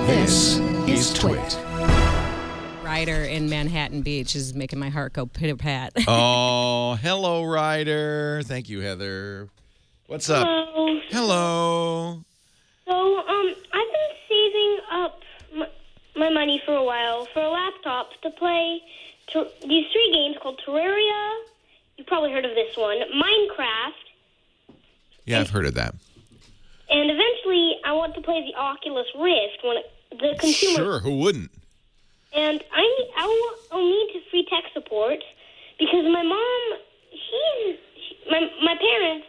This is TWiT. Ryder in Manhattan Beach is making my heart go pitter-pat. Oh, hello, Ryder. Thank you, Heather. What's up? Hello. Hello. So, I've been saving up my money for a while for a laptop to play these 3 games called Terraria. You probably heard of this one. Minecraft. Yeah, I've heard of that. And eventually, I want to play the Oculus Rift when the consumer. Sure, who wouldn't? And I'll need free tech support because my mom, my parents,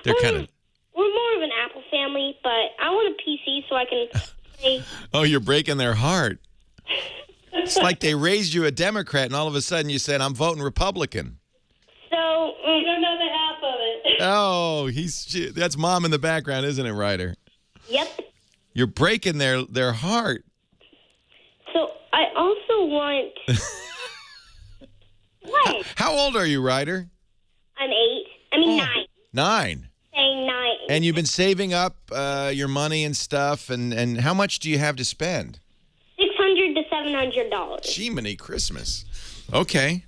They're kind of. We're more of an Apple family, but I want a PC so I can play. Oh, you're breaking their heart. It's like they raised you a Democrat, and all of a sudden you said, "I'm voting Republican." So I don't know the half of it. Oh, that's mom in the background, isn't it, Ryder? Yep. You're breaking their heart. So I also want. What? How old are you, Ryder? I'm 8. I mean 9. 9. Saying 9. And you've been saving up your money and stuff, and how much do you have to spend? $600 to $700. Jiminy Christmas. Okay.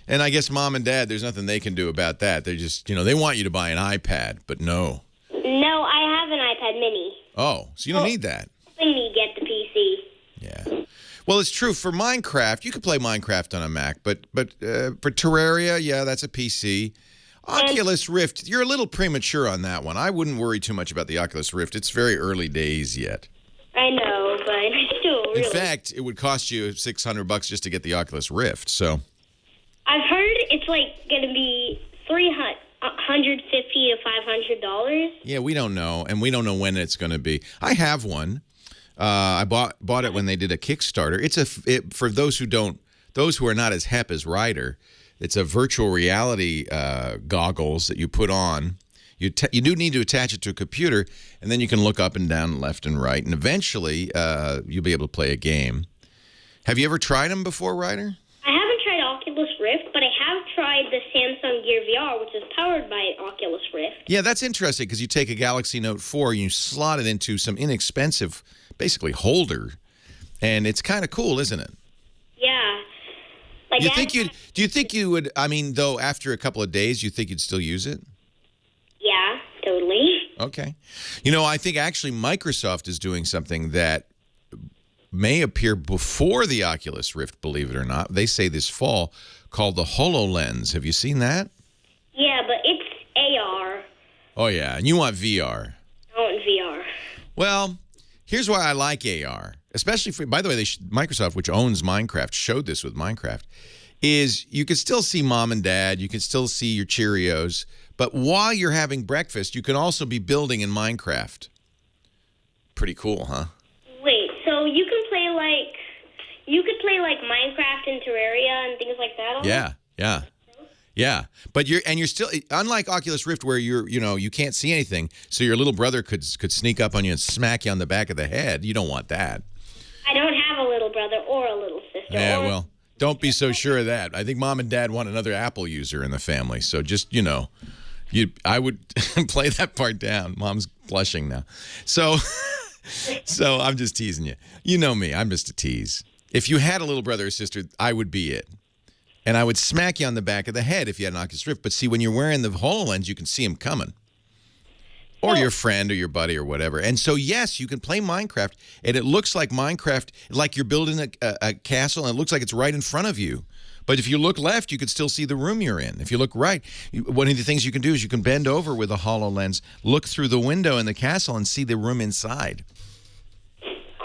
And I guess mom and dad, there's nothing they can do about that. They just, they want you to buy an iPad, but no. No, I have an iPad mini. Oh, so you don't need that. Helping me get the PC. Yeah. Well, it's true. For Minecraft, you could play Minecraft on a Mac, but for Terraria, yeah, that's a PC. Oculus Rift, you're a little premature on that one. I wouldn't worry too much about the Oculus Rift. It's very early days yet. I know, but still, really. In fact, it would cost you $600 just to get the Oculus Rift, so. I've heard it's going to be $350 to $500. Yeah, we don't know, and we don't know when it's going to be. I have one. I bought it when they did a Kickstarter. It's for those who are not as hep as Ryder. It's a virtual reality goggles that you put on. You do need to attach it to a computer, and then you can look up and down, left and right, and eventually you'll be able to play a game. Have you ever tried them before, Ryder? I haven't tried Oculus Rift, but I have tried the Samsung Gear VR, which is powered by Oculus Rift. Yeah, that's interesting because you take a Galaxy Note 4 and you slot it into some inexpensive, basically, holder, and it's kind of cool, isn't it? Yeah. Do you think you would, though, after a couple of days, you think you'd still use it? Yeah, totally. Okay. I think actually Microsoft is doing something that may appear before the Oculus Rift, believe it or not. They say this fall, called the HoloLens. Have you seen that? Yeah, but it's AR. Oh, yeah. And you want VR. I want VR. Well, here's why I like AR. Especially by the way, Microsoft, which owns Minecraft, showed this with Minecraft, is you can still see mom and dad, you can still see your Cheerios, but while you're having breakfast, you can also be building in Minecraft. Pretty cool, huh? Wait, so you can play like Minecraft and Terraria and things like that? Yeah. But you're still, unlike Oculus Rift where you can't see anything, so your little brother could sneak up on you and smack you on the back of the head. You don't want that. I don't have a little brother or a little sister. Yeah, well, don't be so sure of that. I think mom and dad want another Apple user in the family. So just, I would play that part down. Mom's blushing now. So I'm just teasing you. You know me. I'm just a tease. If you had a little brother or sister, I would be it. And I would smack you on the back of the head if you had an Oculus Rift. But see, when you're wearing the HoloLens, you can see him coming. Or your friend or your buddy or whatever. And so, yes, you can play Minecraft, and it looks like Minecraft, like you're building a castle, and it looks like it's right in front of you. But if you look left, you can still see the room you're in. If you look right, one of the things you can do is you can bend over with a HoloLens, look through the window in the castle, and see the room inside.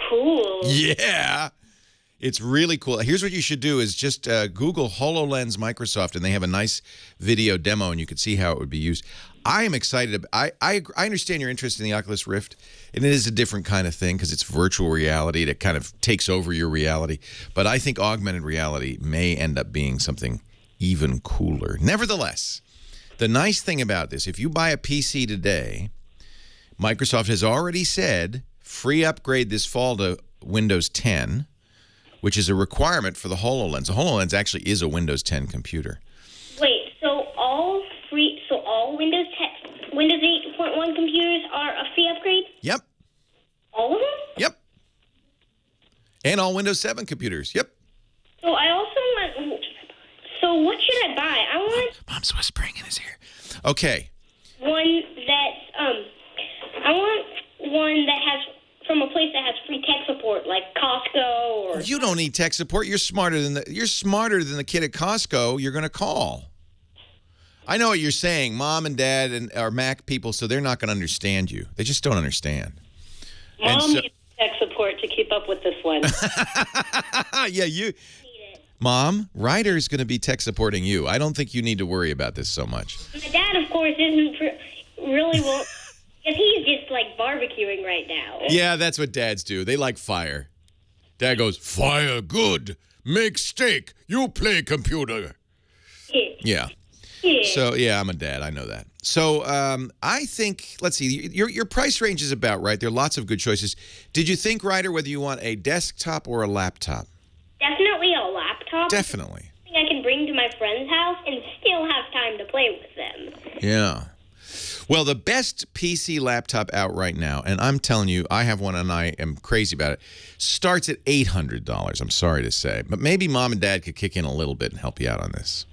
Cool. Yeah. It's really cool. Here's what you should do is just Google HoloLens Microsoft, and they have a nice video demo, and you can see how it would be used. I am excited. I understand your interest in the Oculus Rift, and it is a different kind of thing because it's virtual reality that kind of takes over your reality. But I think augmented reality may end up being something even cooler. Nevertheless, the nice thing about this, if you buy a PC today, Microsoft has already said free upgrade this fall to Windows 10, which is a requirement for the HoloLens. The HoloLens actually is a Windows 10 computer. Wait, so all Windows 8.1 computers are a free upgrade? Yep. All of them? Yep. And all Windows 7 computers. Yep. So I also want. So what should I buy? I want Mom's whispering in his ear. Okay. one that's I want one that has from a place that has free tech support, like Costco or. You don't need tech support. You're smarter than the kid at Costco you're going to call. I know what you're saying. Mom and Dad are Mac people, so they're not going to understand you. They just don't understand. Mom needs tech support to keep up with this one. Yeah, Mom, Ryder's going to be tech supporting you. I don't think you need to worry about this so much. My dad, of course, isn't really won't, because he's just like barbecuing right now. Yeah, that's what dads do. They like fire. Dad goes, fire, good. Make steak. You play computer. Yeah. So, yeah, I'm a dad. I know that. So, I think, let's see, your price range is about right. There are lots of good choices. Did you think, Ryder, whether you want a desktop or a laptop? Definitely a laptop. Definitely. Something I can bring to my friend's house and still have time to play with them. Yeah. Well, the best PC laptop out right now, and I'm telling you, I have one and I am crazy about it, starts at $800, I'm sorry to say. But maybe Mom and Dad could kick in a little bit and help you out on this.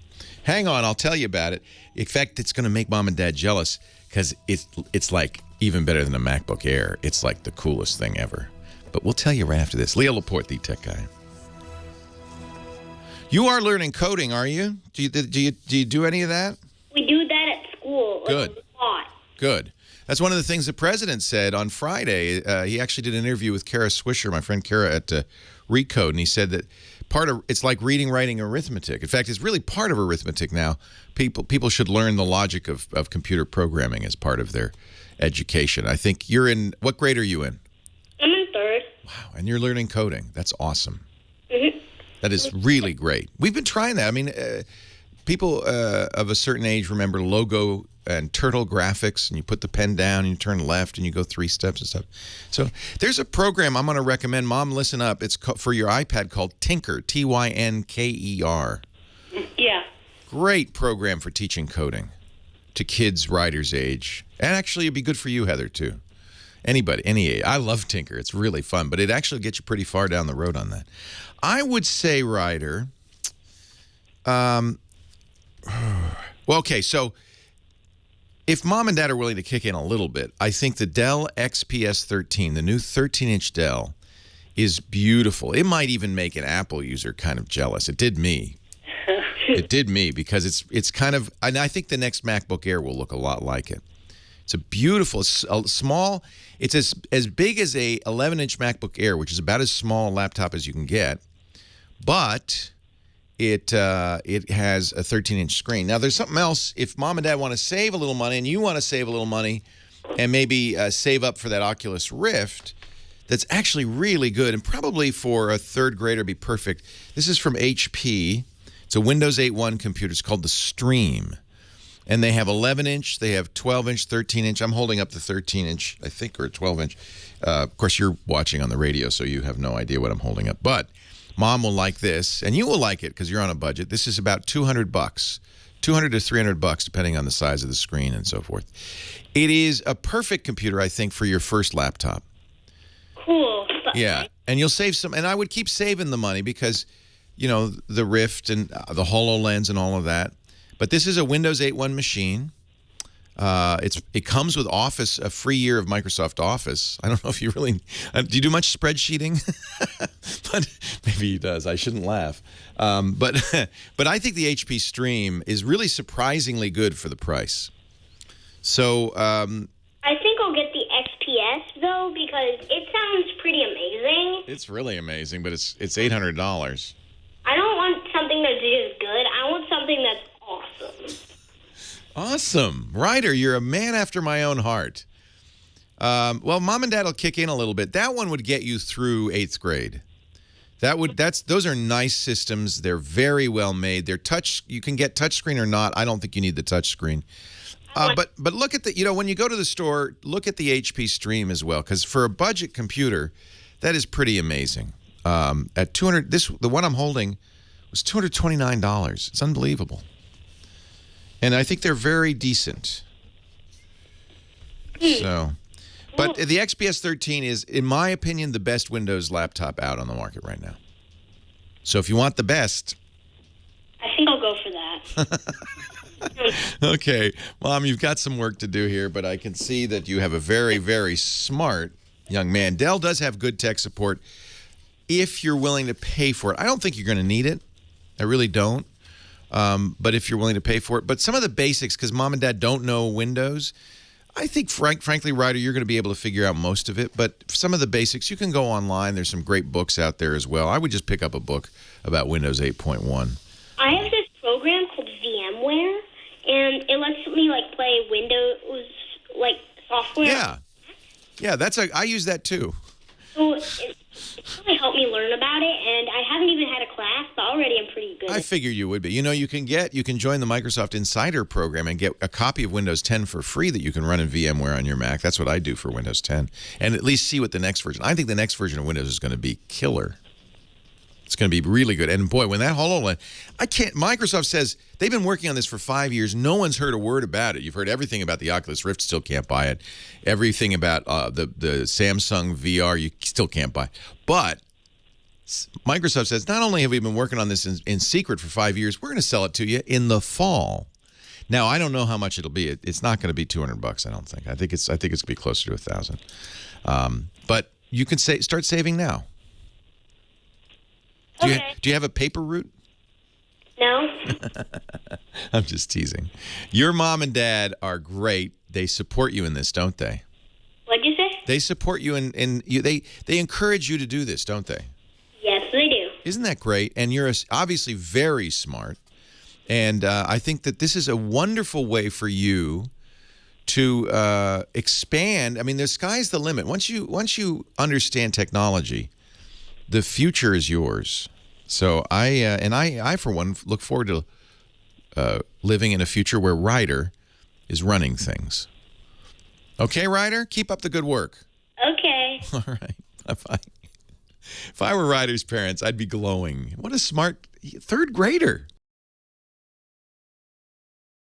Hang on, I'll tell you about it. In fact, it's going to make Mom and Dad jealous because it's like even better than a MacBook Air. It's like the coolest thing ever. But we'll tell you right after this. Leo Laporte, the tech guy. You are learning coding, are you? Do you do any of that? We do that at school. Good. A lot. Good. That's one of the things the president said on Friday. He actually did an interview with Kara Swisher, my friend Kara at Recode, and he said that it's like reading, writing, arithmetic. In fact, it's really part of arithmetic now. People should learn the logic of computer programming as part of their education. I think you're in, what grade are you in? I'm in 3rd. Wow, and you're learning coding. That's awesome. Mm-hmm. That is really great. We've been trying that. I mean, people of a certain age remember logo and turtle graphics, and you put the pen down and you turn left and you go 3 steps and stuff. So there's a program I'm going to recommend. Mom, listen up. It's for your iPad called Tinker, Tynker. Yeah. Great program for teaching coding to kids Ryder's age. And actually, it'd be good for you, Heather, too. Anybody, any age. I love Tinker. It's really fun, but it actually gets you pretty far down the road on that. I would say, Ryder, well, okay, so if Mom and Dad are willing to kick in a little bit, I think the Dell XPS 13, the new 13-inch Dell, is beautiful. It might even make an Apple user kind of jealous. It did me. It did me because it's kind of, and I think the next MacBook Air will look a lot like it. It's a beautiful, small, it's as big as a 11-inch MacBook Air, which is about as small a laptop as you can get, but it has a 13-inch screen. Now, there's something else. If Mom and Dad want to save a little money and you want to save a little money and maybe save up for that Oculus Rift, that's actually really good and probably for a 3rd grader be perfect. This is from HP. It's a Windows 8.1 computer. It's called the Stream. And they have 11-inch, they have 12-inch, 13-inch. I'm holding up the 13-inch, I think, or 12-inch. Of course, you're watching on the radio, so you have no idea what I'm holding up. But Mom will like this, and you will like it because you're on a budget. This is about $200, $200 to $300, depending on the size of the screen and so forth. It is a perfect computer, I think, for your first laptop. Cool. Yeah, and you'll save some, and I would keep saving the money because, you know, the Rift and the HoloLens and all of that. But this is a Windows 8.1 machine. It comes with Office, a free year of Microsoft Office. I don't know if you really do you do much spreadsheeting, but maybe he does. I shouldn't laugh. But I think the HP Stream is really surprisingly good for the price. So I think I'll get the XPS though because it sounds pretty amazing. It's really amazing, but it's $800. I don't want something that's just good. I want something that's awesome. Awesome. Ryder, you're a man after my own heart. Well, Mom and Dad will kick in a little bit. That one would get you through 8th grade. Those are nice systems. They're very well made. They're you can get touchscreen or not. I don't think you need the touchscree. But look at when you go to the store, look at the HP Stream as well, because for a budget computer, that is pretty amazing. At $200, the one I'm holding was $229. It's unbelievable. And I think they're very decent. So, But the XPS 13 is, in my opinion, the best Windows laptop out on the market right now. So if you want the best... I think I'll go for that. Okay. Mom, you've got some work to do here, but I can see that you have a very, very smart young man. Dell does have good tech support if you're willing to pay for it. I don't think you're going to need it. I really don't. But if you're willing to pay for it. But some of the basics, because Mom and Dad don't know Windows, I think, frankly, Ryder, you're going to be able to figure out most of it. But some of the basics, you can go online. There's some great books out there as well. I would just pick up a book about Windows 8.1. I have this program called VMware, and it lets me play Windows software. Yeah, I use that too. So it's really helped me learn about it, and I haven't even had a class, but already I'm pretty good. I figure you would be. You know, you can join the Microsoft Insider program and get a copy of Windows 10 for free that you can run in VMware on your Mac. That's what I do for Windows 10, and at least see what the next version. I think the next version of Windows is going to be killer. It's going to be really good. And boy, when that HoloLens, Microsoft says they've been working on this for 5 years. No one's heard a word about it. You've heard everything about the Oculus Rift, still can't buy it. Everything about the Samsung VR, you still can't buy. But Microsoft says, not only have we been working on this in secret for 5 years, we're going to sell it to you in the fall. Now, I don't know how much it'll be. It's not going to be $200, I don't think. I think it's going to be closer to $1,000. But you can start saving now. Do you have a paper route? No. I'm just teasing. Your mom and dad are great. They support you in this, don't they? What'd you say? They support you they encourage you to do this, don't they? Yes, they do. Isn't that great? And you're obviously very smart. And I think that this is a wonderful way for you to expand. I mean, the sky's the limit. Once you understand technology, the future is yours. So I for one, look forward to living in a future where Ryder is running things. Okay, Ryder? Keep up the good work. Okay. All right. Bye-bye. If I were Ryder's parents, I'd be glowing. What a smart third grader.